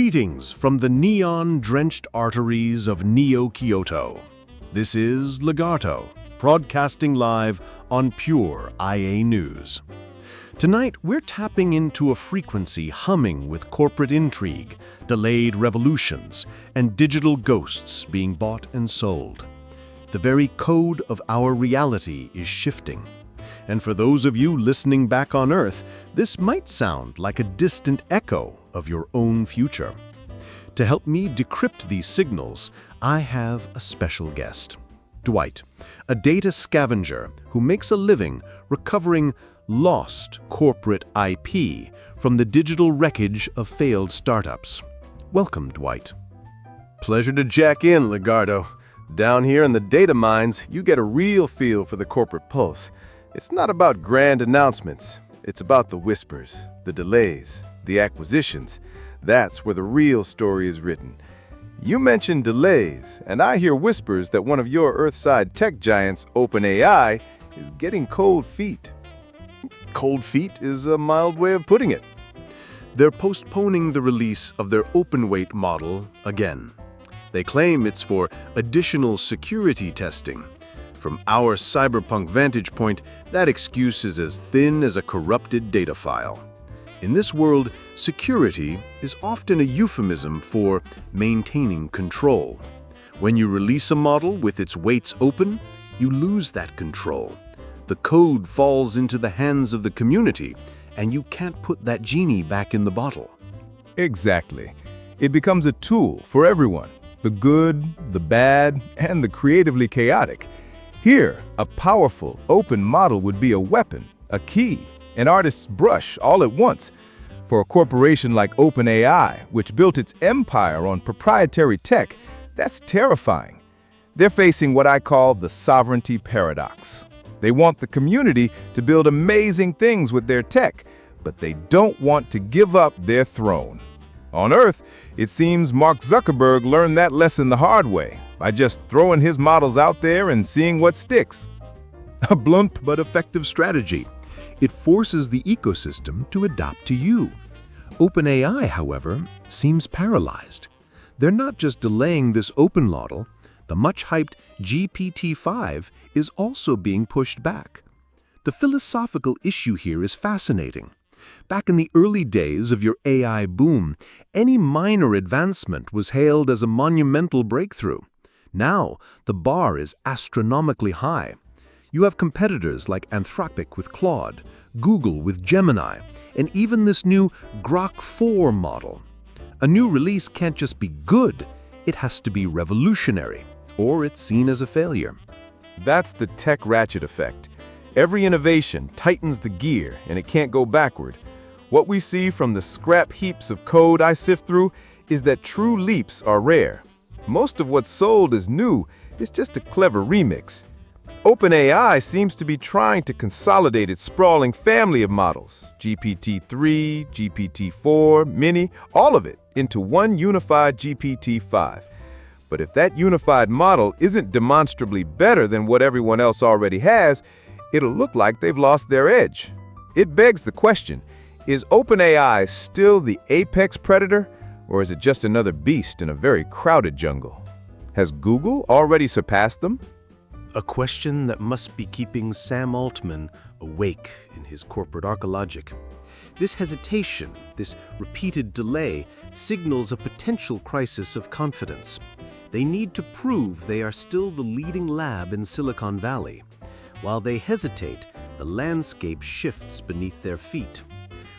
Greetings from the neon-drenched arteries of Neo-Kyoto. This is Legato, broadcasting live on Pure IA News. Tonight, we're tapping into a frequency humming with corporate intrigue, delayed revolutions, and digital ghosts being bought and sold. The very code of our reality is shifting. And for those of you listening back on Earth, this might sound like a distant echo of your own future. To help me decrypt these signals, I have a special guest. Dwight, a data scavenger who makes a living recovering lost corporate IP from the digital wreckage of failed startups. Welcome, Dwight. Pleasure to jack in, Legardo. Down here in the data mines, you get a real feel for the corporate pulse. It's not about grand announcements. It's about the whispers, the delays, the acquisitions. That's where the real story is written. You mentioned delays, and I hear whispers that one of your Earthside tech giants, OpenAI, is getting cold feet. Cold feet is a mild way of putting it. They're postponing the release of their open-weight model again. They claim it's for additional security testing. From our cyberpunk vantage point, that excuse is as thin as a corrupted data file. In this world, security is often a euphemism for maintaining control. When you release a model with its weights open, you lose that control. The code falls into the hands of the community, and you can't put that genie back in the bottle. Exactly. It becomes a tool for everyone, the good, the bad, and the creatively chaotic. Here, a powerful, open model would be a weapon, a key, an artist's brush all at once. For a corporation like OpenAI, which built its empire on proprietary tech, that's terrifying. They're facing what I call the sovereignty paradox. They want the community to build amazing things with their tech, but they don't want to give up their throne. On Earth, it seems Mark Zuckerberg learned that lesson the hard way, by just throwing his models out there and seeing what sticks. A blunt but effective strategy. It forces the ecosystem to adapt to you. OpenAI, however, seems paralyzed. They're not just delaying this open model, the much-hyped GPT-5 is also being pushed back. The philosophical issue here is fascinating. Back in the early days of your AI boom, any minor advancement was hailed as a monumental breakthrough. Now, the bar is astronomically high. You have competitors like Anthropic with Claude, Google with Gemini, and even this new Grok 4 model. A new release can't just be good, it has to be revolutionary, or it's seen as a failure. That's the tech ratchet effect. Every innovation tightens the gear, and it can't go backward. What we see from the scrap heaps of code I sift through is that true leaps are rare. Most of what's sold as new is just a clever remix. OpenAI seems to be trying to consolidate its sprawling family of models, GPT-3, GPT-4, Mini, all of it, into one unified GPT-5. But if that unified model isn't demonstrably better than what everyone else already has, it'll look like they've lost their edge. It begs the question, is OpenAI still the apex predator, or is it just another beast in a very crowded jungle? Has Google already surpassed them? A question that must be keeping Sam Altman awake in his corporate archaeologic. This hesitation, this repeated delay, signals a potential crisis of confidence. They need to prove they are still the leading lab in Silicon Valley. While they hesitate, the landscape shifts beneath their feet.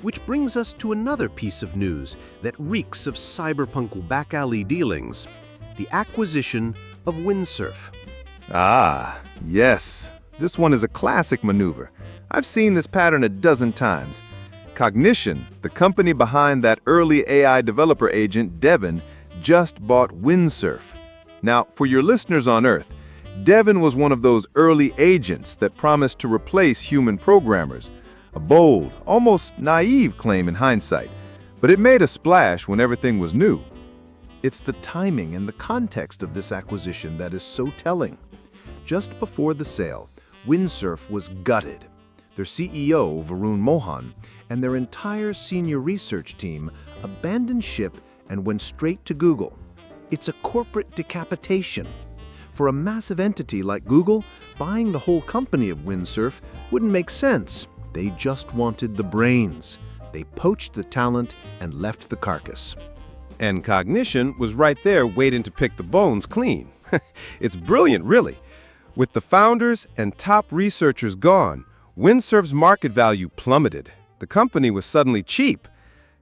Which brings us to another piece of news that reeks of cyberpunk back-alley dealings: the acquisition of Windsurf. Ah, yes. This one is a classic maneuver. I've seen this pattern a dozen times. Cognition, the company behind that early AI developer agent, Devin, just bought Windsurf. Now, for your listeners on Earth, Devin was one of those early agents that promised to replace human programmers. A bold, almost naive claim in hindsight, but it made a splash when everything was new. It's the timing and the context of this acquisition that is so telling. Just before the sale, Windsurf was gutted. Their CEO, Varun Mohan, and their entire senior research team abandoned ship and went straight to Google. It's a corporate decapitation. For a massive entity like Google, buying the whole company of Windsurf wouldn't make sense. They just wanted the brains. They poached the talent and left the carcass. And Cognition was right there waiting to pick the bones clean. It's brilliant, really. With the founders and top researchers gone, Windsurf's market value plummeted. The company was suddenly cheap.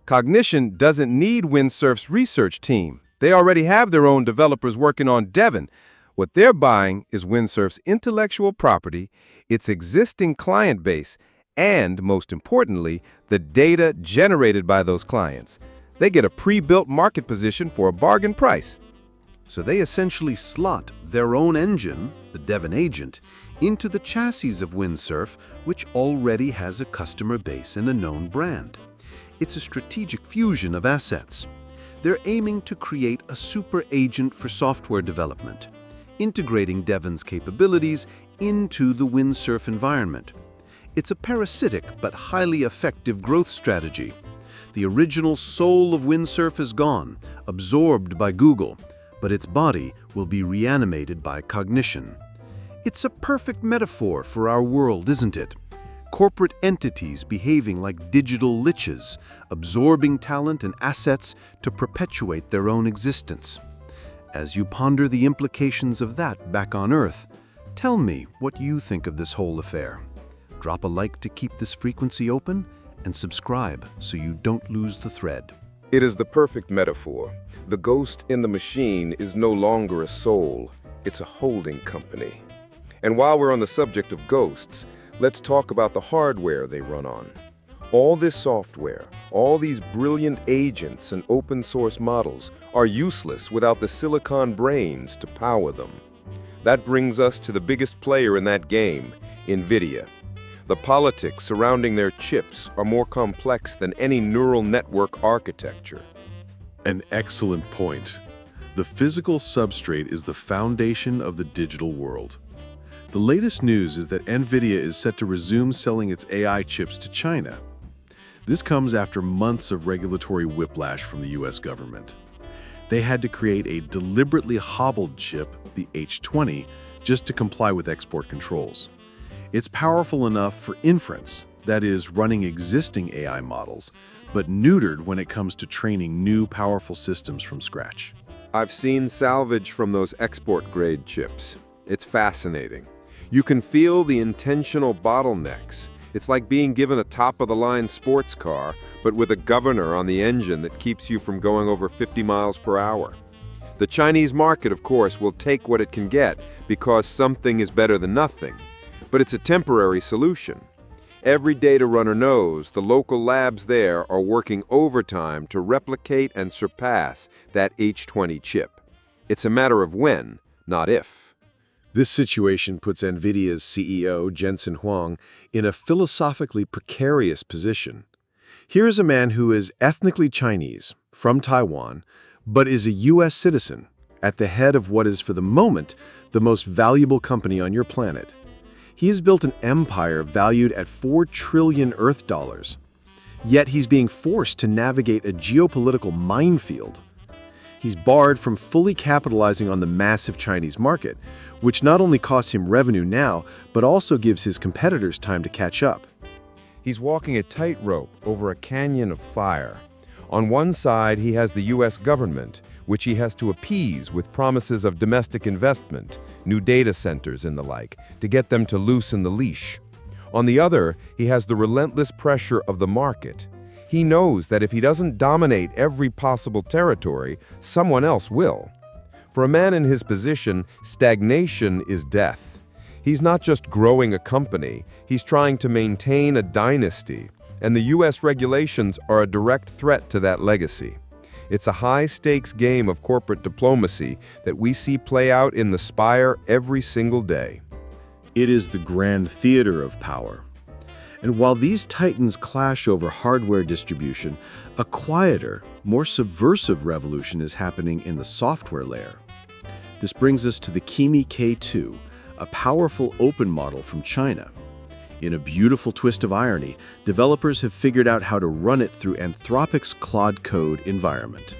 Cognition doesn't need Windsurf's research team. They already have their own developers working on Devon. What they're buying is Windsurf's intellectual property, its existing client base, and, most importantly, the data generated by those clients. They get a pre-built market position for a bargain price. So they essentially slot their own engine, the Devon Agent, into the chassis of Windsurf, which already has a customer base and a known brand. It's a strategic fusion of assets. They're aiming to create a super agent for software development, integrating Devon's capabilities into the Windsurf environment. It's a parasitic but highly effective growth strategy. The original soul of Windsurf is gone, absorbed by Google, but its body will be reanimated by Cognition. It's a perfect metaphor for our world, isn't it? Corporate entities behaving like digital liches, absorbing talent and assets to perpetuate their own existence. As you ponder the implications of that back on Earth, tell me what you think of this whole affair. Drop a like to keep this frequency open, and subscribe so you don't lose the thread. It is the perfect metaphor. The ghost in the machine is no longer a soul, it's a holding company. And while we're on the subject of ghosts, let's talk about the hardware they run on. All this software, all these brilliant agents and open source models are useless without the silicon brains to power them. That brings us to the biggest player in that game, NVIDIA. The politics surrounding their chips are more complex than any neural network architecture. An excellent point. The physical substrate is the foundation of the digital world. The latest news is that NVIDIA is set to resume selling its AI chips to China. This comes after months of regulatory whiplash from the US government. They had to create a deliberately hobbled chip, the H20, just to comply with export controls. It's powerful enough for inference, that is, running existing AI models, but neutered when it comes to training new powerful systems from scratch. I've seen salvage from those export-grade chips. It's fascinating. You can feel the intentional bottlenecks. It's like being given a top-of-the-line sports car, but with a governor on the engine that keeps you from going over 50 miles per hour. The Chinese market, of course, will take what it can get because something is better than nothing. But it's a temporary solution. Every data runner knows the local labs there are working overtime to replicate and surpass that H20 chip. It's a matter of when, not if. This situation puts NVIDIA's CEO, Jensen Huang, in a philosophically precarious position. Here is a man who is ethnically Chinese, from Taiwan, but is a US citizen, at the head of what is, for the moment, the most valuable company on your planet. He has built an empire valued at 4 trillion Earth dollars. Yet he's being forced to navigate a geopolitical minefield. He's barred from fully capitalizing on the massive Chinese market, which not only costs him revenue now, but also gives his competitors time to catch up. He's walking a tightrope over a canyon of fire. On one side, he has the US government, which he has to appease with promises of domestic investment, new data centers and the like, to get them to loosen the leash. On the other, he has the relentless pressure of the market. He knows that if he doesn't dominate every possible territory, someone else will. For a man in his position, stagnation is death. He's not just growing a company, he's trying to maintain a dynasty, and the US regulations are a direct threat to that legacy. It's a high-stakes game of corporate diplomacy that we see play out in the Spire every single day. It is the grand theater of power. And while these titans clash over hardware distribution, a quieter, more subversive revolution is happening in the software layer. This brings us to the Kimi K2, a powerful open model from China. In a beautiful twist of irony, developers have figured out how to run it through Anthropic's Claude code environment.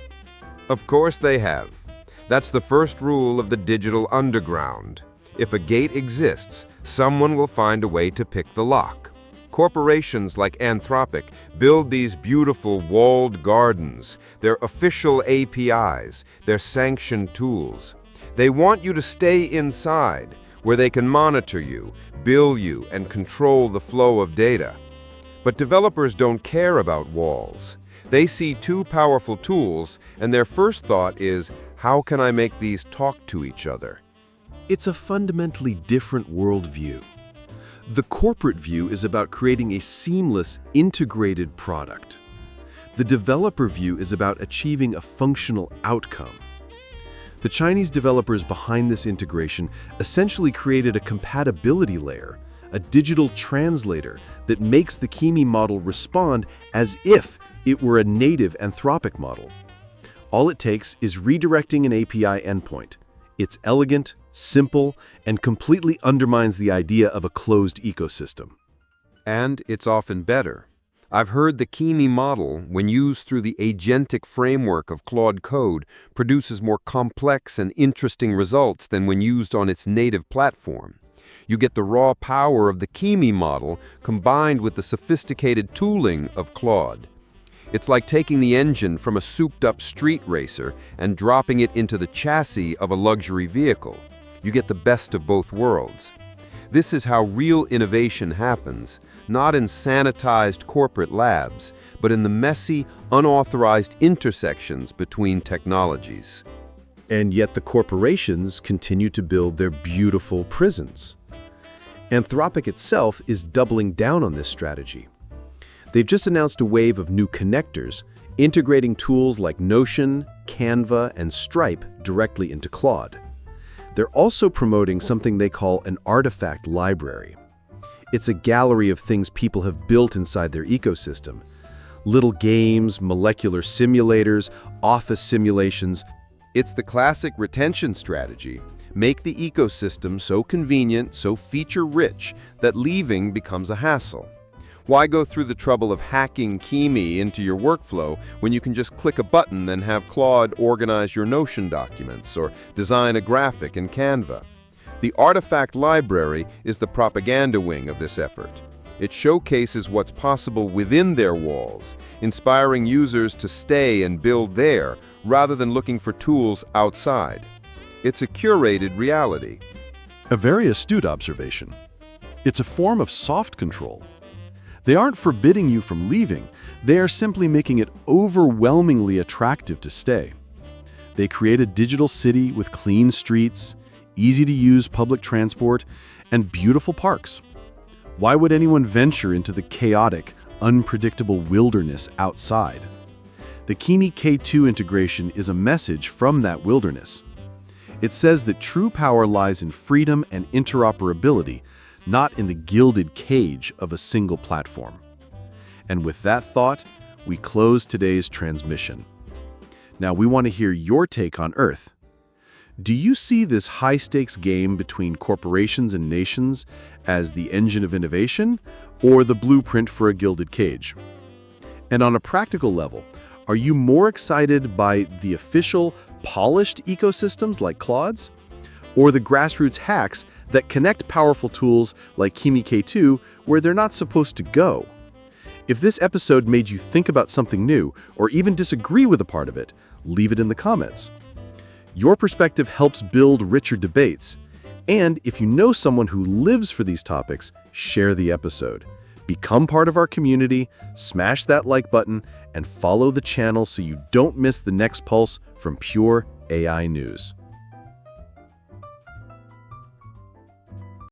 Of course they have. That's the first rule of the digital underground. If a gate exists, someone will find a way to pick the lock. Corporations like Anthropic build these beautiful walled gardens, their official APIs, their sanctioned tools. They want you to stay inside, where they can monitor you, bill you, and control the flow of data. But developers don't care about walls. They see two powerful tools, and their first thought is, how can I make these talk to each other? It's a fundamentally different worldview. The corporate view is about creating a seamless, integrated product. The developer view is about achieving a functional outcome. The Chinese developers behind this integration essentially created a compatibility layer, a digital translator that makes the Kimi model respond as if it were a native Anthropic model. All it takes is redirecting an API endpoint. It's elegant, simple, and completely undermines the idea of a closed ecosystem. And it's often better. I've heard the Kimi model, when used through the agentic framework of Claude code, produces more complex and interesting results than when used on its native platform. You get the raw power of the Kimi model combined with the sophisticated tooling of Claude. It's like taking the engine from a souped-up street racer and dropping it into the chassis of a luxury vehicle. You get the best of both worlds. This is how real innovation happens, not in sanitized corporate labs, but in the messy, unauthorized intersections between technologies. And yet the corporations continue to build their beautiful prisons. Anthropic itself is doubling down on this strategy. They've just announced a wave of new connectors, integrating tools like Notion, Canva, and Stripe directly into Claude. They're also promoting something they call an artifact library. It's a gallery of things people have built inside their ecosystem. Little games, molecular simulators, office simulations. It's the classic retention strategy. Make the ecosystem so convenient, so feature-rich, that leaving becomes a hassle. Why go through the trouble of hacking Kimi into your workflow when you can just click a button and have Claude organize your Notion documents or design a graphic in Canva? The Artifact Library is the propaganda wing of this effort. It showcases what's possible within their walls, inspiring users to stay and build there rather than looking for tools outside. It's a curated reality. A very astute observation. It's a form of soft control. They aren't forbidding you from leaving, they are simply making it overwhelmingly attractive to stay. They create a digital city with clean streets, easy-to-use public transport, and beautiful parks. Why would anyone venture into the chaotic, unpredictable wilderness outside? The Kimi K2 integration is a message from that wilderness. It says that true power lies in freedom and interoperability, not in the gilded cage of a single platform. And with that thought, we close today's transmission. Now we want to hear your take on Earth. Do you see this high-stakes game between corporations and nations as the engine of innovation, or the blueprint for a gilded cage? And on a practical level, are you more excited by the official, polished ecosystems like Claude's, or the grassroots hacks that connect powerful tools like Kimi K2 where they're not supposed to go? If this episode made you think about something new, or even disagree with a part of it, leave it in the comments. Your perspective helps build richer debates. And if you know someone who lives for these topics, share the episode. Become part of our community, smash that like button, and follow the channel so you don't miss the next pulse from Pure AI News.